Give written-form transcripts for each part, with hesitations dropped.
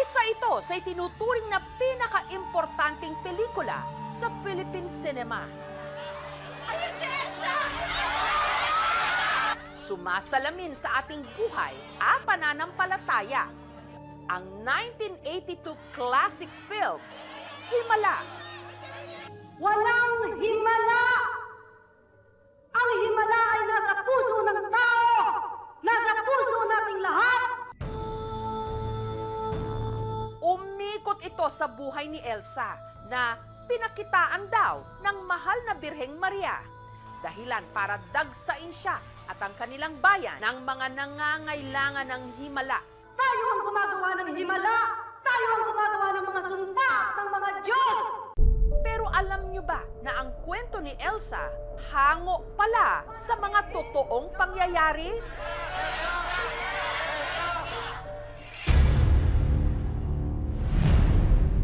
Isa ito sa itinuturing na pinaka-importanting pelikula sa Philippine cinema. Sumasalamin sa ating buhay at pananampalataya. Ang 1982 classic film, Himala. Walang himala! Ang himala ay nasa puso ng tao! Nasa puso nating lahat! Umikot ito sa buhay ni Elsa na pinakitaan daw ng mahal na Birheng Maria. Dahilan para dagsain siya at ang kanilang bayan ng mga nangangailangan ng himala. Tayo ang gumagawa ng himala! Tayo ang gumagawa ng mga sumpa ng mga Diyos! Pero alam nyo ba na ang kwento ni Elsa hango pala sa mga totoong pangyayari?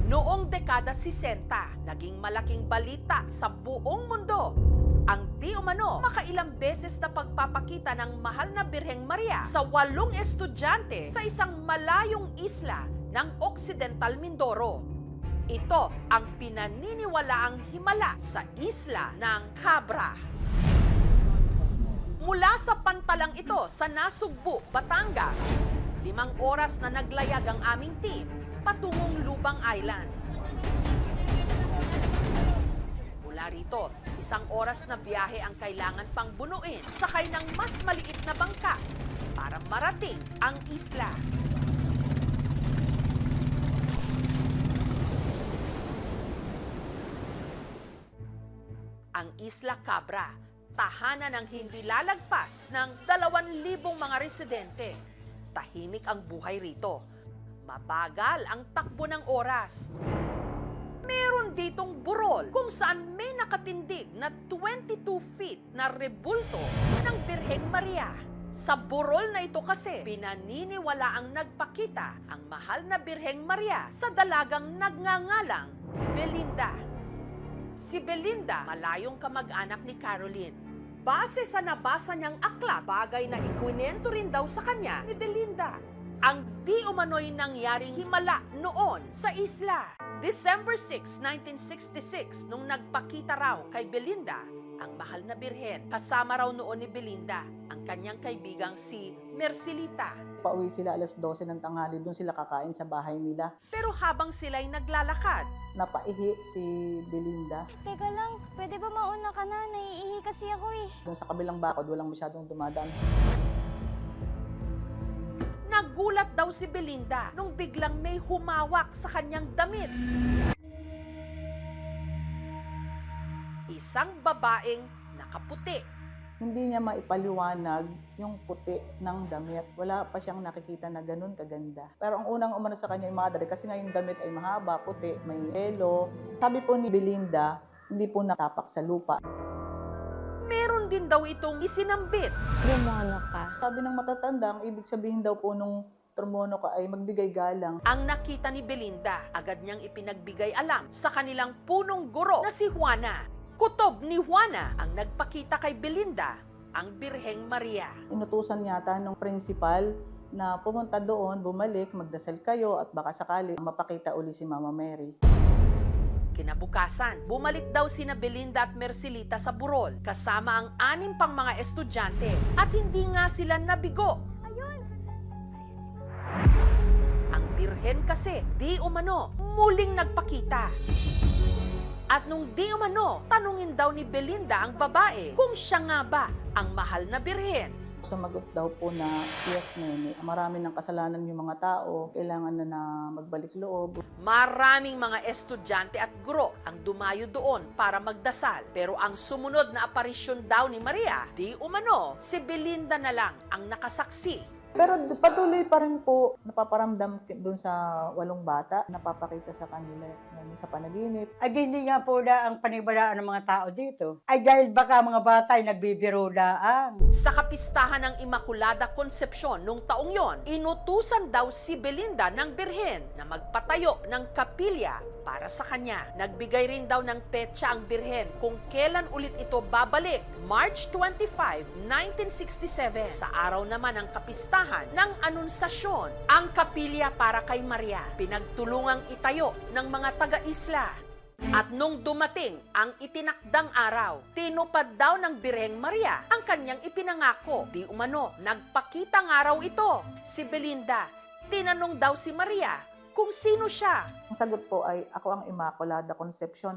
Noong dekada 60, naging malaking balita sa buong mundo ang di umano makailang beses na pagpapakita ng mahal na Birheng Maria sa 8 estudyante sa isang malayong isla ng Occidental Mindoro. Ito ang pinaniniwalaang himala sa isla ng Cabra. Mula sa pantalang ito sa Nasugbu, Batangas, 5 oras na naglayag ang aming team patungong Lubang Island. Mula rito, 1 oras na biyahe ang kailangan pang bunuin sakay ng mas maliit na bangka para marating ang isla. Ang Isla Cabra, tahanan ng hindi lalagpas ng 2,000 mga residente. Tahimik ang buhay rito. Mabagal ang takbo ng oras. Meron ditong burol kung saan may nakatindig na 22 feet na rebulto ng Birheng Maria. Sa burol na ito kasi, pinaniniwala ang nagpakita ang mahal na Birheng Maria sa dalagang nagngangalang Belinda. Si Belinda, malayong kamag-anak ni Caroline. Base sa nabasa niyang aklat, bagay na ikwinento rin daw sa kanya ni Belinda. Ang di umano'y nangyaring himala noon sa isla. December 6, 1966, nung nagpakita raw kay Belinda ang mahal na birhen. Kasama raw noon ni Belinda ang kanyang kaibigang si Mercilita. Pauwi sila alas 12 ng tanghali, doon sila kakain sa bahay nila. Pero habang sila'y naglalakad, Napaihi si Belinda. Teka lang, pwede ba mauna ka na? Naiihi kasi ako eh. Doon sa kabilang bakod, walang masyadong dumadaan. nagulat daw si Belinda nung biglang may humawak sa kanyang damit. Isang babaeng nakaputi. Hindi niya maipaliwanag yung puti ng damit. Wala pa siyang nakikita na ganun kaganda. Pero ang unang umano sa kanya yung madre, kasi nga yung damit ay mahaba, puti, may pelo. Sabi po ni Belinda, hindi po natapak sa lupa. Meron din daw itong isinambit. Demono ka. Sabi ng matatanda, ang ibig sabihin daw po nung termono ka ay magbigay galang. Ang nakita ni Belinda, agad niyang ipinagbigay alam sa kanilang punong guro na si Juana. Kutob ni Juana ang nagpakita kay Belinda ang Birheng Maria. Inutusan yata ng principal na pumunta doon, bumalik, magdasal kayo at baka sakali mapakita uli si Mama Mary. Kinabukasan, bumalik daw sina Belinda at Mercilita sa burol kasama ang 6 pang mga estudyante at hindi nga sila nabigo. Ayun! Ang Birhen kasi, di umano, muling nagpakita. At nung di umano, tanungin daw ni Belinda ang babae kung siya nga ba ang mahal na Birhen. Sumagot daw po na, yes, Nene. Marami ng kasalanan yung mga tao. Kailangan na magbalik loob. Maraming mga estudyante at guro ang dumayo doon para magdasal. Pero ang sumunod na aparisyon daw ni Maria, di umano, si Belinda na lang ang nakasaksi. Pero patuloy pa rin po napaparamdam doon sa 8 bata. Napapakita sa kanila sa panaginip. Ay hindi nga po na ang panibalaan ng mga tao dito. Ay dahil baka mga bata ay nagbibiro laang. Sa kapistahan ng Immaculada Concepcion nung taong yon, inutusan daw si Belinda ng Birhen na magpatayo ng kapilya para sa kanya. Nagbigay rin daw ng petsa ang Birhen kung kailan ulit ito babalik. March 25, 1967. Sa araw naman ng kapistahan, samahan ng anunsasyon ang kapilya para kay Maria. Pinagtulungang itayo ng mga taga-isla. At nung dumating ang itinakdang araw, tinupad daw ng Birheng Maria ang kanyang ipinangako. Di umano, nagpakitang araw ito. Si Belinda, tinanong daw si Maria kung sino siya. Ang sagot po ay, ako ang Immaculada Concepcion.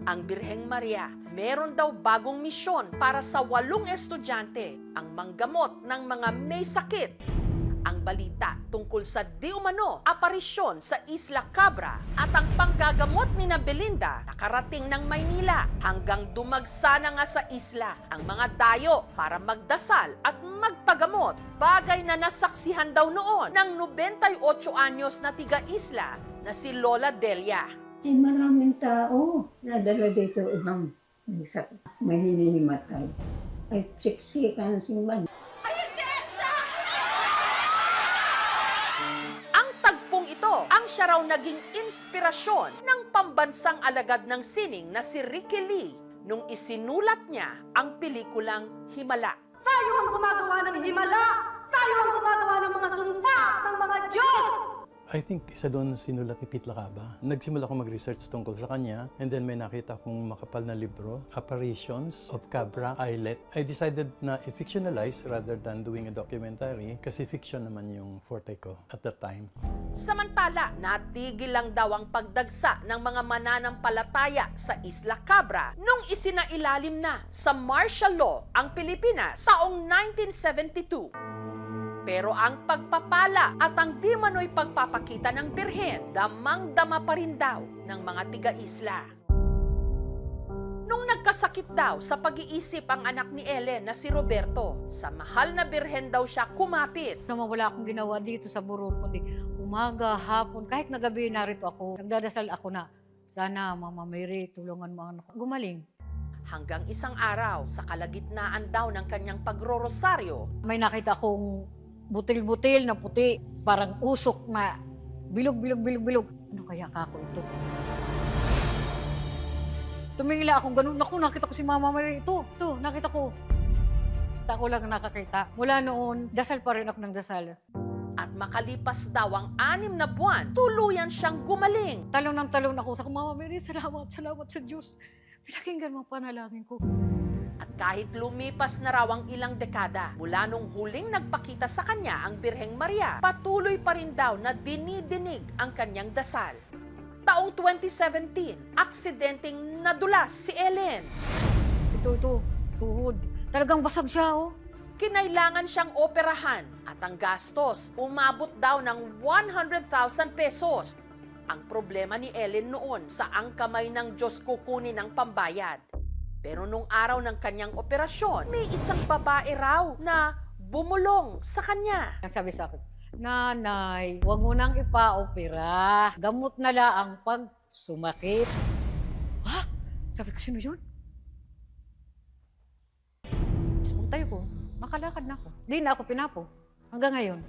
Ang Birheng Maria, meron daw bagong misyon para sa 8 estudyante, ang manggamot ng mga may sakit. Ang balita tungkol sa di umano aparisyon sa Isla Cabra at ang panggagamot ni na Belinda nakarating ng Maynila hanggang dumagsa na nga sa isla ang mga dayo para magdasal at magpagamot. Bagay na nasaksihan daw noon ng 98 anyos na tiga-isla na si Lola Delia. Ay maraming tao nadala dito ibang may hinihimatay. Ay siksikan ng simbahan. Ang tagpong ito ang siya raw naging inspirasyon ng pambansang alagad ng sining na si Ricky Lee nung isinulat niya ang pelikulang Himala. Tayo ang gumagawa ng himala! Tayo ang gumagawa ng mga sumpa ng mga Diyos! I think isa doon sinulat ni Pete Lacaba. Nagsimula ako mag-research tungkol sa kanya and then may nakita akong makapal na libro, Apparitions of Cabra Islet. I decided na i-fictionalize rather than doing a documentary kasi fiction naman yung forte ko at that time. Samantala, natigil lang daw ang pagdagsa ng mga mananampalataya sa Isla Cabra nung isinailalim na sa martial law ang Pilipinas taong 1972. Pero ang pagpapala at ang di mano'y pagpapakita ng Birhen, damang-dama pa rin daw ng mga tiga-isla. Nung nagkasakit daw sa pag-iisip ang anak ni Ellen na si Roberto, sa mahal na Birhen daw siya kumapit. Naman wala akong ginawa dito sa burol, kundi umaga, hapon, kahit na gabi narito ako. Nagdadasal ako na, sana Mama Mary, tulungan mo ako. Gumaling. Hanggang isang araw, sa kalagitnaan daw ng kanyang pagrorosaryo, May nakita akong butil-butil na puti, parang usok na bilog. Ano kaya kako ito? Tumingila akong ganun. Naku, nakita ko si Mama Mary. Ito, nakita ko. Ako lang nakakita. Mula noon, dasal pa rin ako ng dasal. at makalipas daw ang 6 na buwan, tuluyan siyang gumaling. Talon ng talon ako sa Mama Mary, salamat sa Diyos. Pinakinggan mo ang panalangin ko. At kahit lumipas na raw ang ilang dekada, mula nung huling nagpakita sa kanya ang Birheng Maria, patuloy pa rin daw na dinidinig ang kanyang dasal. Taong 2017, aksidenteng nadulas si Ellen. Ito, tuhod. Talagang basag siya, oh. Kinailangan siyang operahan at ang gastos umabot daw ng 100,000 pesos. Ang problema ni Ellen noon, saang kamay ng Diyos kukunin ang pambayad. Pero nung araw ng kanyang operasyon, may isang babae raw na bumulong sa kanya. Ang sabi sa akin, Nanay, huwag mo nang ipa-opera. Gamot na laang pag sumakit. Ha? Sabi ko, sino yun? Tayo ko, makalakad na ako. Di na ako pinapo. Hanggang ngayon,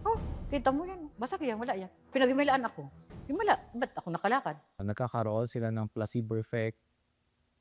kita mo yan. Basag yan, wala yan. Pinaghimalaan ako. Himala, ba't ako nakalakad? Nagkakaroon sila ng placebo effect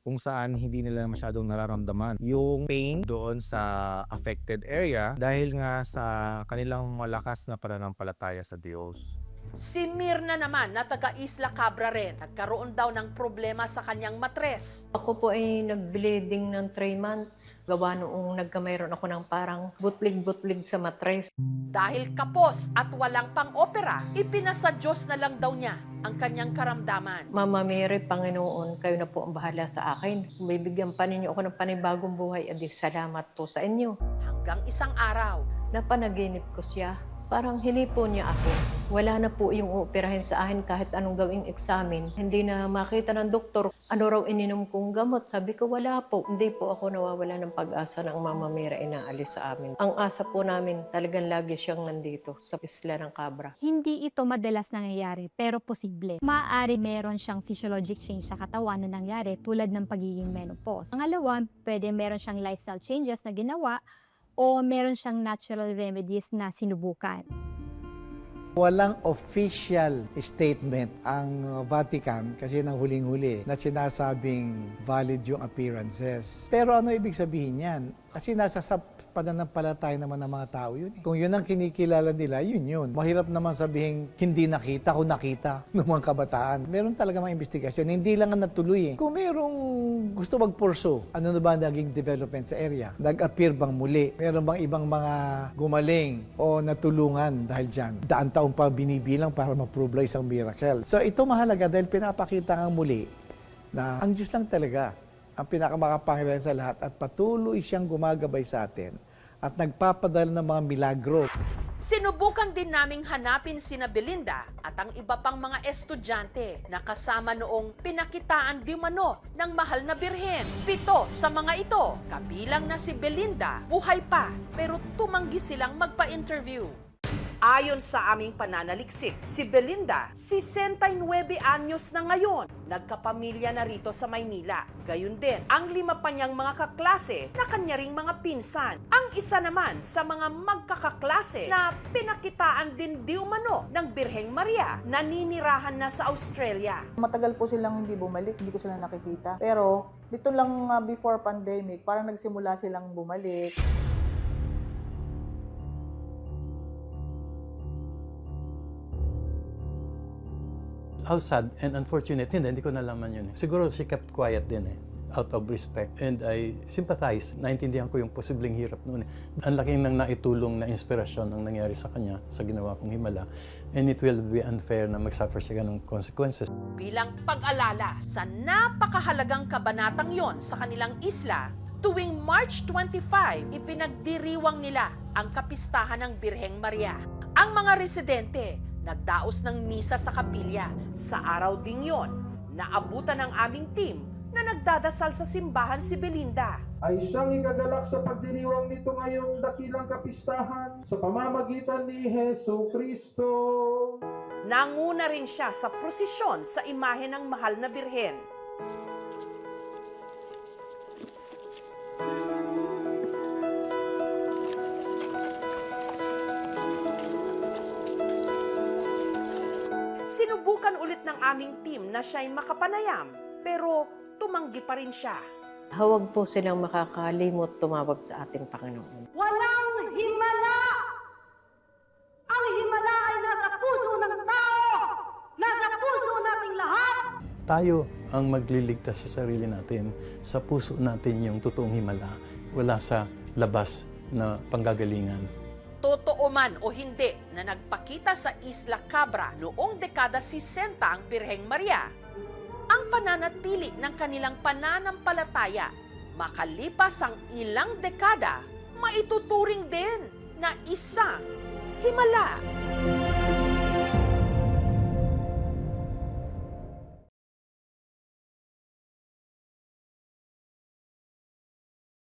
kung saan hindi nila masyadong nararamdaman yung pain doon sa affected area dahil nga sa kanilang malakas na pananampalataya sa Diyos. Si Mirna naman na taga Isla Cabra rin, nagkaroon daw ng problema sa kanyang matres. Ako po ay nag-bleeding ng 3 months. Gawa noong nagkamayroon ako ng parang butlig-butlig sa matres. Dahil kapos at walang pang-opera, ipinasa Diyos na lang daw niya ang kanyang karamdaman. Mama Mary, Panginoon, kayo na po ang bahala sa akin. Kung bibigyan pa ninyo ako ng panibagong buhay, adi salamat po sa inyo. Hanggang isang araw, Napanaginip ko siya. Parang hinipo niya ako. Wala na po yung uoperahin sa akin kahit anong gawing eksamin. Hindi na makita ng doktor ano raw ininom kong gamot. Sabi ko, wala po. Hindi po ako nawawala ng pag-asa ng Mama Mira inaalis sa amin. Ang asa po namin, talagang lagi siyang nandito sa Isla ng Cabra. Hindi ito madalas nangyayari, pero posible. Maaari meron siyang physiologic change sa katawan na nangyari tulad ng pagiging menopause. Pangalawa, pwede meron siyang lifestyle changes na ginawa o meron siyang natural remedies na sinubukan. Walang official statement ang Vatican kasi nang huling-huli na sinasabing valid yung appearances. Pero ano ibig sabihin yan? Kasi nasa pananampalataya naman ng mga tao yun. Kung yun ang kinikilala nila, yun. Mahirap naman sabihin hindi nakita kung nakita ng mga kabataan. Meron talaga mga investigasyon, hindi lang ang natuloy. Kung merong gusto magpurso, ano na ba naging development sa area? Nag-appear bang muli? Meron bang ibang mga gumaling o natulungan dahil dyan? Daan taong pa binibilang para ma-prove isang miracle. So ito mahalaga dahil pinapakita nga muli na ang Diyos lang talaga ang pinakamakapangyarihan sa lahat at patuloy siyang gumagabay sa atin at nagpapadala ng mga milagro. Sinubukan din naming hanapin sina Belinda at ang iba pang mga estudyante na kasama noong pinakitaan di umano ng mahal na birhen. 7 sa mga ito, kabilang na si Belinda, buhay pa pero tumanggi silang magpa-interview. Ayon sa aming pananaliksik, si Belinda, 69 anyos na ngayon, nagkapamilya na rito sa Maynila. Gayun din, ang 5 pa niyang mga kaklase na kanya ring mga pinsan. Ang isa naman sa mga magkakaklase na pinakitaan din di umano ng Birheng Maria, naninirahan na sa Australia. Matagal po silang hindi bumalik, hindi ko sila nakikita. Pero dito lang before pandemic, parang nagsimula silang bumalik. How sad and unfortunate, hindi ko nalaman yun. Siguro she kept quiet din out of respect. And I sympathize, naintindihan ko yung posibleng hirap noon. Ang laking nang naitulong na inspirasyon ang nangyari sa kanya sa ginawa kong himala. And it will be unfair na mag-suffer siya ganong consequences. Bilang pag-alala sa napakahalagang kabanatang yon sa kanilang isla, tuwing March 25, ipinagdiriwang nila ang kapistahan ng Birheng Maria. Ang mga residente, nagdaos ng misa sa kapilya. Sa araw ding yon, naabutan ng aming team na nagdadasal sa simbahan si Belinda. Ay siyang igagalak sa pagdiriwang nito ngayong dakilang kapistahan sa pamamagitan ni Hesu Kristo. Nanguna rin siya sa prosesyon sa imahe ng mahal na birhen. Sinubukan ulit ng aming team na siya'y makapanayam, pero tumanggi pa rin siya. Huwag po silang makakalimot tumawag sa ating Panginoon. Walang himala! Ang himala ay nasa puso ng tao! Nasa puso nating lahat! Tayo ang magliligtas sa sarili natin. Sa puso natin yung totoong himala, wala sa labas na panggagalingan. Totoo man o hindi na nagpakita sa Isla Cabra noong dekada 60 ang Birheng Maria, ang pananatili ng kanilang pananampalataya makalipas ang ilang dekada, maituturing din na isang himala.